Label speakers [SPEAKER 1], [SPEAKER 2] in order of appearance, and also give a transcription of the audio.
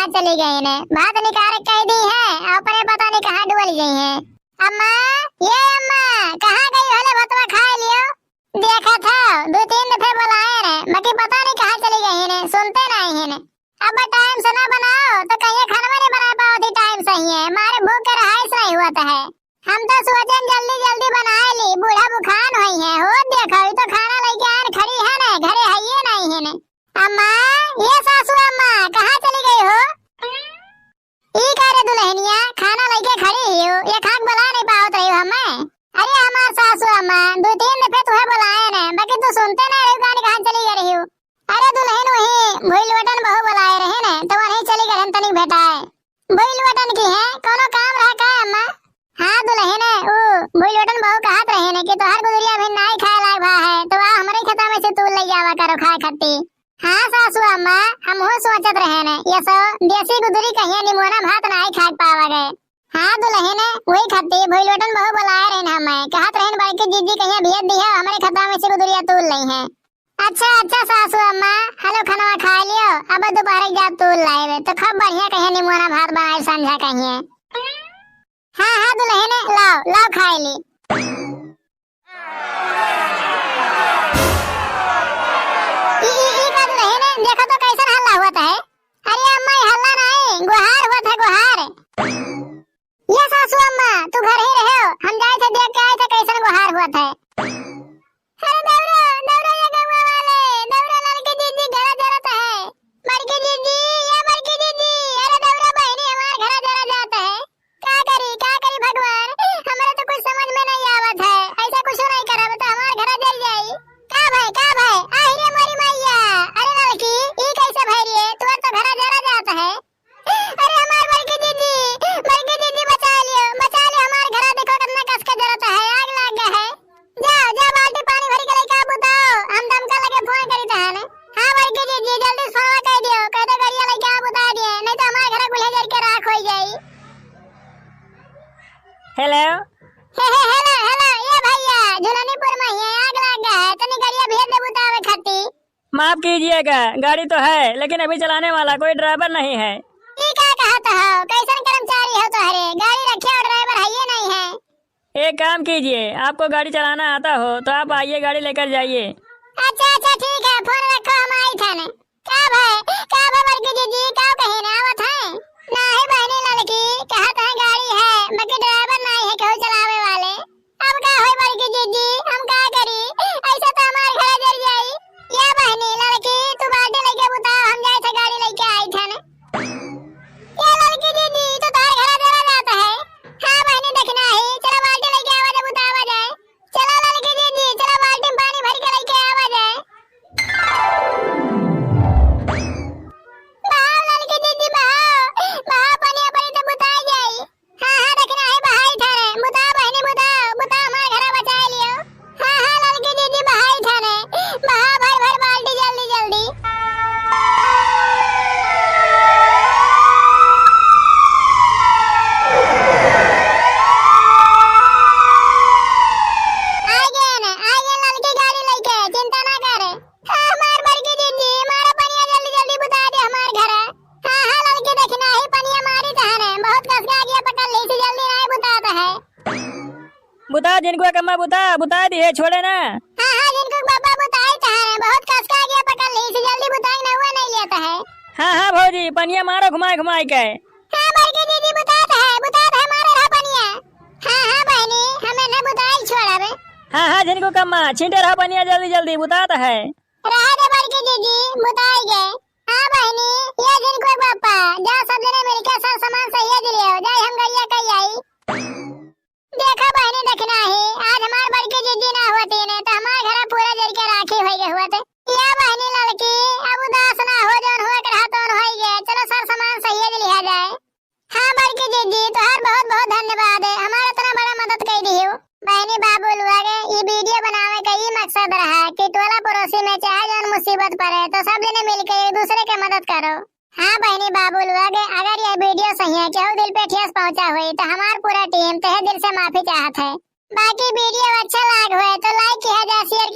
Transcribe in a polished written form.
[SPEAKER 1] कहाँ चली गई ने, भात निकाल कह दी है और अपने पता नहीं कहाँ डुबल गई है। अम्मा, ये अम्मा कहाँ गई हले, भतवा खा लियो। देखा था 2-3 दफे बुलाए ने, बाकी पता नहीं कहाँ चली गई ने, सुनते नहीं है ने। अब टाइम से ना बनाओ तो कहीं खाना नहीं बना पाओ थी टाइम सही है, मारे भूख का रहाइश नहीं हुआ है। हम तो सोचे जल्दी जल्दी बनाए ली, बूढ़ा बुखान हुई है हो, देखो ये तो खाना लेके आन खड़ी है ने, घरे है ये नहीं है ने। अम्मा, ये सासू अम्मा कहाँ चली गई हो? ई कह रे दुल्हनिया खाना लेके खड़ी ही हो, ये खाक बुला नहीं पाओ तो हमें। अरे हमार सासू अम्मा 2-3 दफे तुम्हें बुलाए ने, बाकी तू सुनते नहीं रही, कहाँ चली गई हो? अरे दुल्हन वही भूलवटन बहू बुलाए रहे ने, तो वहीं चली गई तनिक भेटाए। भूलवटन की है कोनो काम रहा का अम्मा? हाँ दुल्हन ओ भूलवटन बहू कहत रहे ने कि तोहर गुजरिया भी नहीं खाए लायक भा है, तो आ हमारे खेता में से तू ले जावा करो खाए खट्टी। हाँ सासू अम्मा हमहू सोचत रहे ने, ये सो देसी गुदरी कहिए निमोना भात नहीं खा पावा गए। हाँ दुल्हन वही खट्टी भूलवटन बहू बुलाए रहे ने, हमें कहत रहे बड़की जीजी कहिए भेज दी है हमारे खेता में से गुदरिया तूल ली है। अच्छा अच्छा सासू अम्मा हेलो खाना खा लियो, अब दोपहर जा तूल लाए तो खूब बढ़िया कहिए निमोना भात बनाए संझा कहिए। हाँ हाँ दुल्हन लाओ लाओ खाए ली। देखो तो कैसा हल्ला हुआ है। अरे अम्मा ये हल्ला नहीं गुहार हुआ था, गुहार। ये सासू अम्मा तू घर ही रहे हो, हम जाए थे देख के आए थे कैसा गुहार हुआ था। अरे दौड़ा दौड़ा ये गवा वाले, दौड़ा लड़की दीदी घर जरत है, बड़की दीदी ये बड़की दीदी, अरे दौड़ा बहनी हमारे घर जरा जाता है। क्या करी भगवान, हमारे तो कुछ समझ में नहीं आवत है, ऐसा कुछ नहीं करब तो हमारे घर जल जाई। का भाई आहिरे मोरी मैया, अरे लड़की ई कैसे भैरी है, तू तो घर जरा जाता है। अरे हमार बड़की दीदी बचा लियो हमारे घर, देखो कितना कस के जरता है, आग लग गया है। जा बाल्टी पानी भरी के लेके बताओ, हम दमका लगे फोन करी तहने। हां बड़की दीदी जल्दी फोन कह दियो, कह दे गरिया लेके आ बता दिए, नहीं तो हमारे घर गुल्हे जर के राख हो जाई।
[SPEAKER 2] हेलो
[SPEAKER 1] हेलो ये भैया झुलनीपुर में है, आग लग गया है, तनी गरिया भेज दे बतावे खट्टी।
[SPEAKER 2] माफ कीजिएगा गाड़ी तो है लेकिन अभी चलाने वाला कोई ड्राइवर नहीं है।
[SPEAKER 1] ई का कहत हो, कैसन कर्मचारी हो तोहरे, गाड़ी रखे और ड्राइवर है ये नहीं है।
[SPEAKER 2] एक काम कीजिए, आपको गाड़ी चलाना आता हो तो आप आइए गाड़ी लेकर जाइए।
[SPEAKER 1] अच्छा ठीक है, फोन रखो हम आई थाने। का भाई बड़की दीदी का कहे ना आवत है? नहीं बहनी लड़की कहत है गाड़ी है बाकी ड्राइवर नहीं है केहू चलावे वाले। अब का होई बड़की दीदी, हम का करी, ऐसा तो हमारे घर जल जाई। या बहनी लड़की तू बाल्टी लेके बताओ, हम जाए थे गाड़ी लेके आई थाने। ये लड़की दीदी तो तार घर जरा जाता है। हाँ बहनी देखना है, चलो बाल्टी लेके आवा जा बतावा जाए। चलो लड़की दीदी चलो बाल्टी में पानी भर के लेके आवा जाए। बहाओ लड़की दीदी बहाओ पानी अपनी तो बुताई जाई। हाँ देखना है बहाई थाने, बुताओ बहनी बुताओ हमारे घर बचा लियो। हाँ लड़की दीदी बहाई थाने, बहाओ भर बाल्टी जल्दी। आगे लड़की गाड़ी लेके, चिंता ना करे। हमार बड़की दीदी मारा पनिया जल्दी बुता दे हमार घर। हाँ लड़की देखना ही पनिया मारी तहने, बहुत कस के आगे पकड़ ली थी, जल्दी नहीं बुताता है।
[SPEAKER 2] बुता जिनको कम्मा बुता दिए छोड़े ना।
[SPEAKER 1] हाँ जिनको बाबा बुताई तहने, बहुत कस के आगे पकड़ ली थी, जल्दी बुताई ना हुआ नहीं लेता है।
[SPEAKER 2] हाँ भौजी पनिया मारो घुमाई के।
[SPEAKER 1] हाँ बड़की दीदी बुताता है मारे रहा पनिया। हाँ बहनी हमें न बुताई छोड़ावे।
[SPEAKER 2] हाँ जिनको कम्मा छींटे रहा पनिया जल्दी बुताता है।
[SPEAKER 1] रहा दे बड़की दीदी बुताई गए। हाँ बहनी ये जिनको पापा जा सब जने मिलके सब सामान सही दिले हो जाए, हम गरिया कही आई। देखो बहनी देखना है, आज हमार बड़की दीदी ना होती ने तो हमारे घर पूरा जर के राखी हो गए हुआ थे। या बहनी लड़की अब उदास ना हो, जोन हुआ कर हाथों हो गए, चलो सब सामान सही लिया जाए। हाँ बड़की दीदी तोहर बहुत बहुत धन्यवाद है, हमारा इतना बड़ा मदद कर दी हो। बहनी बाबू लोग ये वीडियो बनावे का ये मकसद रहा कि टोला पड़ोसी में चाहे जौन मुसीबत पड़े तो सब जने मिलकर एक दूसरे के मदद करो। हाँ बहनी बाबू लोग अगर ये वीडियो सही है केहू दिल पे ठेस पहुंचा हुई तो हमार पूरा टीम तहे दिल से माफी चाहत है। बाकी वीडियो अच्छा लाग हुए तो लाइक किया जाए, शेयर